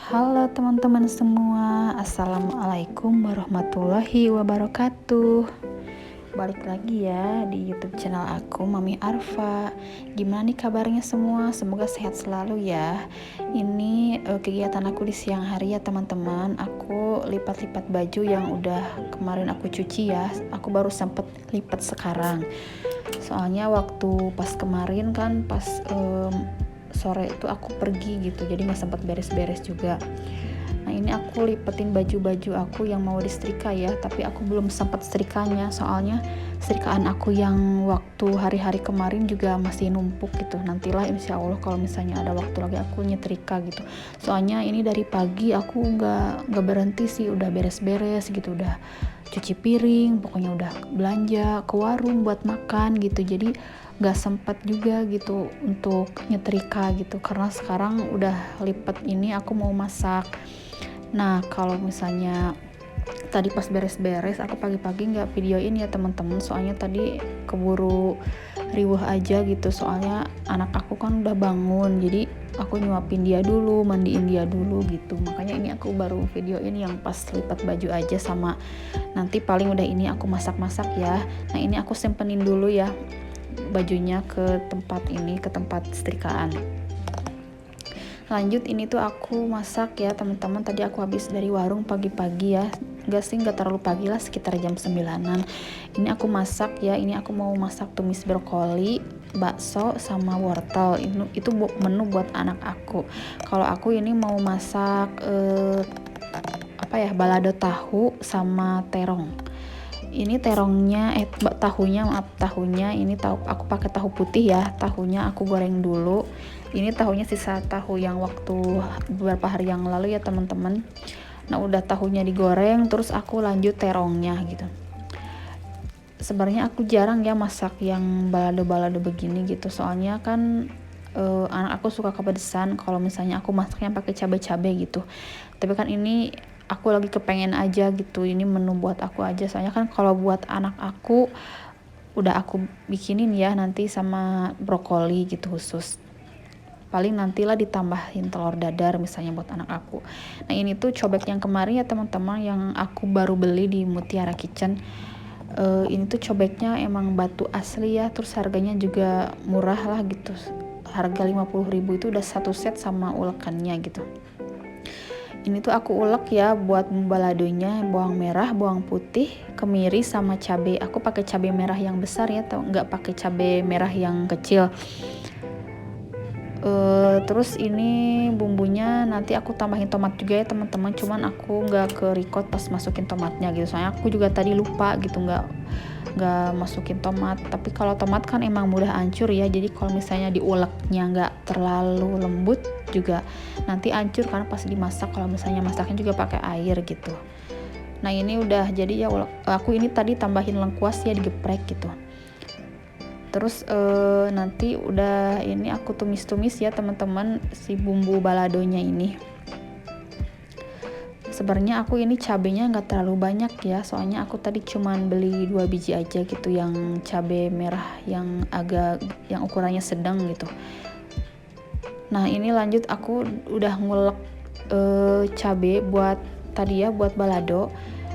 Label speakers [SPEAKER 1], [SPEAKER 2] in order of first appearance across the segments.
[SPEAKER 1] Halo teman-teman semua, Assalamualaikum warahmatullahi wabarakatuh. Balik lagi ya di YouTube channel aku, Mami Arfa. Gimana nih kabarnya semua? Semoga sehat selalu ya. Ini kegiatan aku di siang hari ya teman-teman. Aku lipat-lipat baju yang udah kemarin aku cuci ya. Aku baru sempet lipat sekarang. Soalnya waktu pas kemarin kan pas sore itu aku pergi gitu, jadi nggak sempat beres-beres juga. Nah ini aku lipetin baju-baju aku yang mau disetrika ya, tapi aku belum sempat setrikanya, soalnya setrikaan aku yang waktu hari-hari kemarin juga masih numpuk gitu. Nantilah insya Allah kalau misalnya ada waktu lagi aku nyetrika gitu. Soalnya ini dari pagi aku nggak berhenti sih, udah beres-beres gitu, udah cuci piring, pokoknya udah belanja ke warung buat makan gitu. Jadi nggak sempat juga gitu untuk nyetrika gitu, karena sekarang udah lipet ini aku mau masak. Nah kalau misalnya tadi pas beres-beres aku pagi-pagi nggak videoin ya teman-teman, soalnya tadi keburu riuh aja gitu, soalnya anak aku kan udah bangun, jadi aku nyuapin dia dulu, mandiin dia dulu gitu. Makanya ini aku baru videoin yang pas lipat baju aja, sama nanti paling udah ini aku masak-masak ya. Nah ini aku simpenin dulu ya bajunya ke tempat setrikaan. Lanjut, ini tuh aku masak ya teman-teman. Tadi aku habis dari warung pagi-pagi ya, nggak terlalu pagi lah, sekitar jam 9-an. Ini aku masak ya, ini aku mau masak tumis brokoli, bakso sama wortel. Itu menu buat anak aku. Kalau aku ini mau masak balado tahu sama terong. Ini terongnya tahunya ini aku pakai tahu putih ya. Tahunya aku goreng dulu. Ini tahunya sisa tahu yang waktu beberapa hari yang lalu ya teman-teman. Nah udah tahunya digoreng, terus aku lanjut terongnya gitu. Sebenarnya aku jarang ya masak yang balado-balado begini gitu, soalnya kan anak aku suka kepedesan kalau misalnya aku masaknya pakai cabai-cabai gitu. Tapi kan ini aku lagi kepengen aja gitu, ini menu buat aku aja, soalnya kan kalau buat anak aku udah aku bikinin ya nanti sama brokoli gitu khusus, paling nantilah ditambahin telur dadar misalnya buat anak aku. Nah ini tuh cobek yang kemarin ya teman-teman, yang aku baru beli di Mutiara Kitchen. Ini tuh cobeknya emang batu asli ya, terus harganya juga murah lah gitu, harga 50.000 itu udah satu set sama ulekannya gitu. Ini tuh aku ulek ya buat baladonya, bawang merah, bawang putih, kemiri sama cabai. Aku pakai cabai merah yang besar ya, nggak pakai cabai merah yang kecil. Terus ini bumbunya nanti aku tambahin tomat juga ya teman-teman, cuman aku nggak ke record pas masukin tomatnya gitu, soalnya aku juga tadi lupa gitu, nggak masukin tomat. Tapi kalau tomat kan emang mudah hancur ya, jadi kalau misalnya diuleknya nggak terlalu lembut juga nanti hancur kan pas dimasak, kalau misalnya masaknya juga pakai air gitu. Nah ini udah jadi ya, aku ini tadi tambahin lengkuas ya, digeprek gitu. Terus nanti udah ini aku tumis-tumis ya teman-teman si bumbu baladonya ini. Sebenarnya aku ini cabenya nggak terlalu banyak ya, soalnya aku tadi cuman beli 2 biji aja gitu, yang cabai merah yang ukurannya sedang gitu. Nah ini lanjut aku udah ngulek cabai buat tadi ya, buat balado.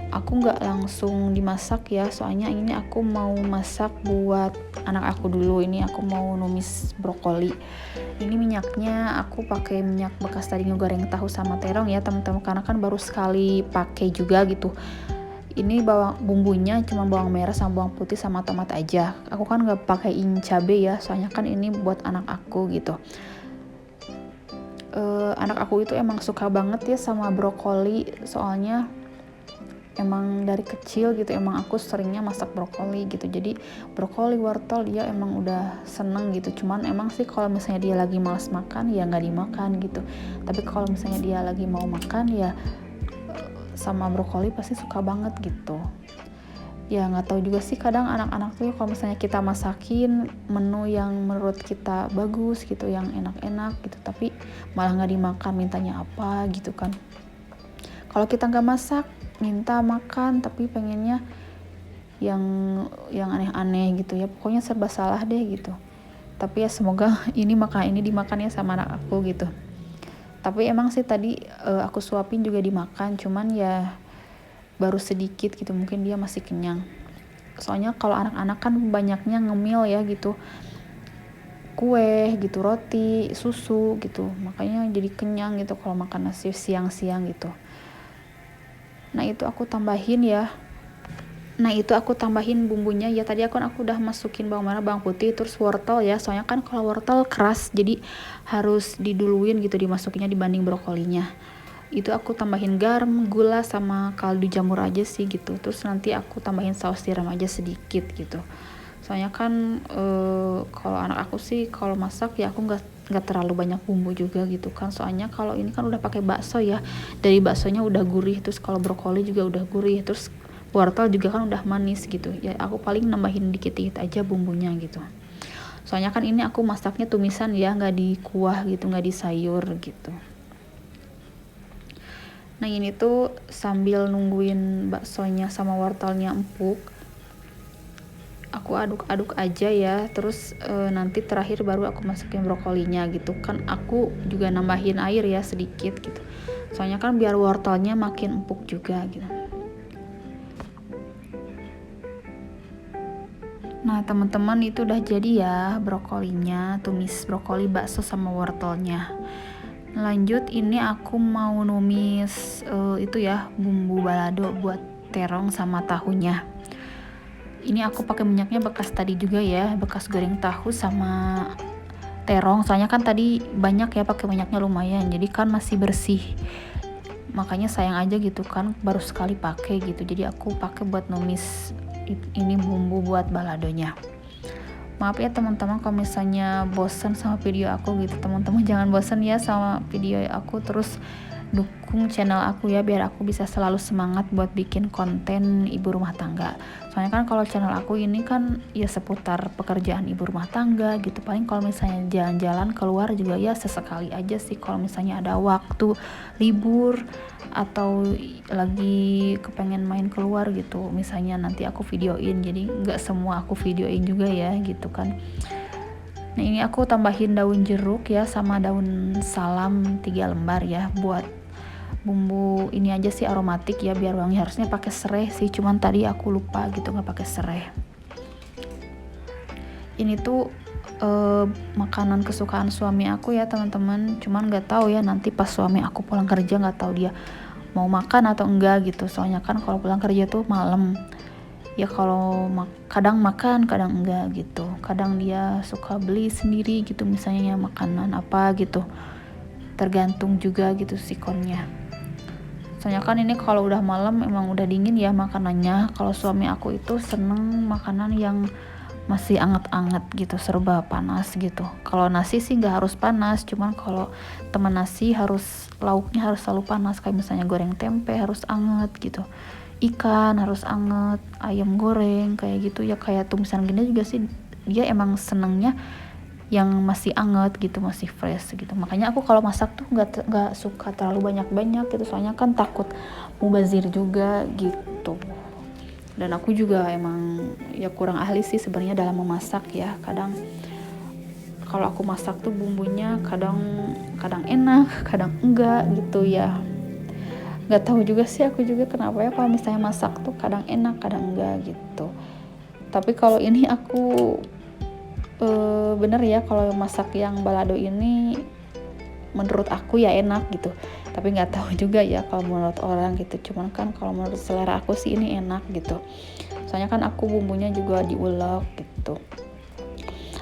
[SPEAKER 1] Aku nggak langsung dimasak ya, soalnya ini aku mau masak buat anak aku dulu. Ini aku mau numis brokoli. Ini minyaknya aku pakai minyak bekas tadi ngegoreng tahu sama terong ya teman-teman, karena kan baru sekali pakai juga gitu. Ini bumbunya cuma bawang merah sama bawang putih sama tomat aja. Aku kan nggak pakaiin cabai ya, soalnya kan ini buat anak aku gitu. Anak aku itu emang suka banget ya sama brokoli, soalnya emang dari kecil gitu emang aku seringnya masak brokoli gitu. Jadi brokoli, wortel dia emang udah seneng gitu. Cuman emang sih kalau misalnya dia lagi malas makan ya nggak dimakan gitu. Tapi kalau misalnya dia lagi mau makan ya sama brokoli pasti suka banget gitu. Ya nggak tahu juga sih, kadang anak-anak tuh kalau misalnya kita masakin menu yang menurut kita bagus gitu, yang enak-enak gitu, tapi malah nggak dimakan, mintanya apa gitu kan. Kalau kita nggak masak minta makan, tapi pengennya yang aneh-aneh gitu ya, pokoknya serba salah deh gitu. Tapi ya semoga ini dimakan ya sama anak aku gitu. Tapi emang sih tadi aku suapin juga dimakan, cuman ya baru sedikit gitu, mungkin dia masih kenyang. Soalnya kalau anak-anak kan banyaknya ngemil ya gitu, kue gitu, roti, susu gitu, makanya jadi kenyang gitu kalau makan nasi siang-siang gitu. Nah itu aku tambahin bumbunya ya. Tadi aku udah masukin bawang merah, bawang putih, terus wortel ya, soalnya kan kalau wortel keras jadi harus diduluin gitu dimasukinnya dibanding brokolinya. Itu aku tambahin garam, gula, sama kaldu jamur aja sih gitu. Terus nanti aku tambahin saus tiram aja sedikit gitu. Soalnya kan kalau anak aku sih kalau masak ya aku nggak terlalu banyak bumbu juga gitu kan. Soalnya kalau ini kan udah pakai bakso ya, dari baksonya udah gurih, terus kalau brokoli juga udah gurih, terus wortel juga kan udah manis gitu ya. Aku paling nambahin dikit-dikit aja bumbunya gitu. Soalnya kan ini aku masaknya tumisan ya, nggak di kuah gitu, nggak di sayur gitu. Nah ini tuh sambil nungguin baksonya sama wortelnya empuk, aku aduk-aduk aja ya. Terus nanti terakhir baru aku masukin brokolinya gitu kan. Aku juga nambahin air ya sedikit gitu, soalnya kan biar wortelnya makin empuk juga gitu. Nah teman-teman, itu udah jadi ya brokolinya, tumis brokoli, bakso, sama wortelnya. Lanjut, ini aku mau numis itu ya, bumbu balado buat terong sama tahunya. Ini aku pakai minyaknya bekas tadi juga ya, bekas goreng tahu sama terong. Soalnya kan tadi banyak ya pakai minyaknya lumayan, jadi kan masih bersih. Makanya sayang aja gitu kan, baru sekali pakai gitu. Jadi aku pakai buat numis ini bumbu buat baladonya. Maaf ya teman-teman kalau misalnya bosan sama video aku gitu. Teman-teman jangan bosan ya sama video aku, terus dukung channel aku ya biar aku bisa selalu semangat buat bikin konten ibu rumah tangga. Soalnya kan kalau channel aku ini kan ya seputar pekerjaan ibu rumah tangga gitu. Paling kalau misalnya jalan-jalan keluar juga ya sesekali aja sih, kalau misalnya ada waktu libur atau lagi kepengen main keluar gitu, misalnya nanti aku videoin. Jadi nggak semua aku videoin juga ya gitu kan. Nah ini aku tambahin daun jeruk ya sama daun salam 3 lembar ya, buat bumbu ini aja sih, aromatik ya biar wangi. Harusnya pakai serai sih, cuman tadi aku lupa gitu nggak pakai serai. Ini tuh makanan kesukaan suami aku ya teman-teman, cuman nggak tahu ya nanti pas suami aku pulang kerja, nggak tahu dia mau makan atau enggak gitu. Soalnya kan kalau pulang kerja tuh malam ya, kalau kadang makan kadang enggak gitu. Kadang dia suka beli sendiri gitu, misalnya ya makanan apa gitu, tergantung juga gitu sikonnya. Soalnya kan ini kalau udah malam emang udah dingin ya makanannya. Kalau suami aku itu seneng makanan yang masih anget-anget gitu, serba panas gitu. Kalau nasi sih nggak harus panas, cuman kalau temen nasi harus lauknya harus selalu panas. Kayak misalnya goreng tempe harus anget gitu, ikan harus anget, ayam goreng kayak gitu ya. Kayak tumisan gini juga sih dia emang senengnya yang masih anget gitu, masih fresh gitu. Makanya aku kalau masak tuh nggak suka terlalu banyak-banyak gitu, soalnya kan takut mubazir juga gitu. Dan aku juga emang ya kurang ahli sih sebenarnya dalam memasak ya. Kadang kalau aku masak tuh bumbunya kadang enak, kadang enggak gitu ya. Nggak tahu juga sih aku juga kenapa ya, kalau misalnya masak tuh kadang enak kadang enggak gitu. Tapi kalau ini aku bener ya, kalau masak yang balado ini menurut aku ya enak gitu. Tapi nggak tahu juga ya kalau menurut orang gitu. Cuman kan kalau menurut selera aku sih ini enak gitu. Soalnya kan aku bumbunya juga diulek gitu.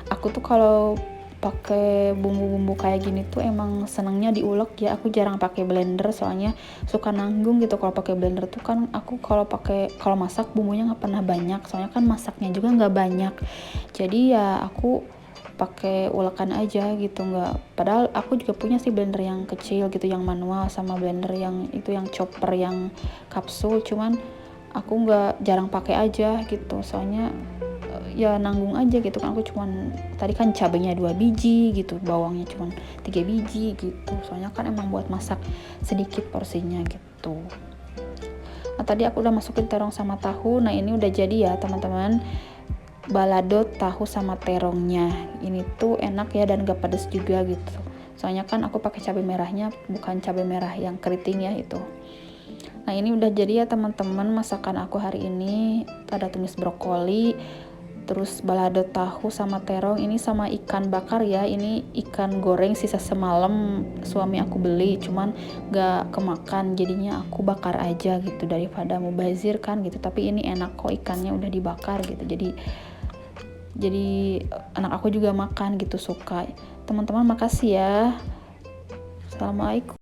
[SPEAKER 1] Aku tuh kalau pakai bumbu-bumbu kayak gini tuh emang senangnya diulek ya. Aku jarang pakai blender soalnya suka nanggung gitu. Kalau pakai blender tuh kan aku kalau masak bumbunya nggak pernah banyak. Soalnya kan masaknya juga nggak banyak. Jadi ya aku pakai ulekan aja gitu. Nggak, padahal aku juga punya sih blender yang kecil gitu, yang manual, sama blender yang itu yang chopper yang kapsul, cuman aku jarang pakai aja gitu. Soalnya ya nanggung aja gitu kan. Aku cuman tadi kan cabenya 2 biji gitu, bawangnya cuman 3 biji gitu. Soalnya kan emang buat masak sedikit porsinya gitu. Nah tadi aku udah masukin terong sama tahu. Nah ini udah jadi ya teman-teman, balado tahu sama terongnya. Ini tuh enak ya dan gak pedes juga gitu. Soalnya kan aku pakai cabai merahnya bukan cabai merah yang keriting ya itu. Nah ini udah jadi ya teman-teman masakan aku hari ini. Ada tumis brokoli, terus balado tahu sama terong, ini sama ikan bakar ya. Ini ikan goreng sisa semalam suami aku beli, cuman gak kemakan, jadinya aku bakar aja gitu daripada mubazir kan gitu. Tapi ini enak kok, ikannya udah dibakar gitu, jadi anak aku juga makan gitu, suka. Teman-teman makasih ya. Assalamualaikum.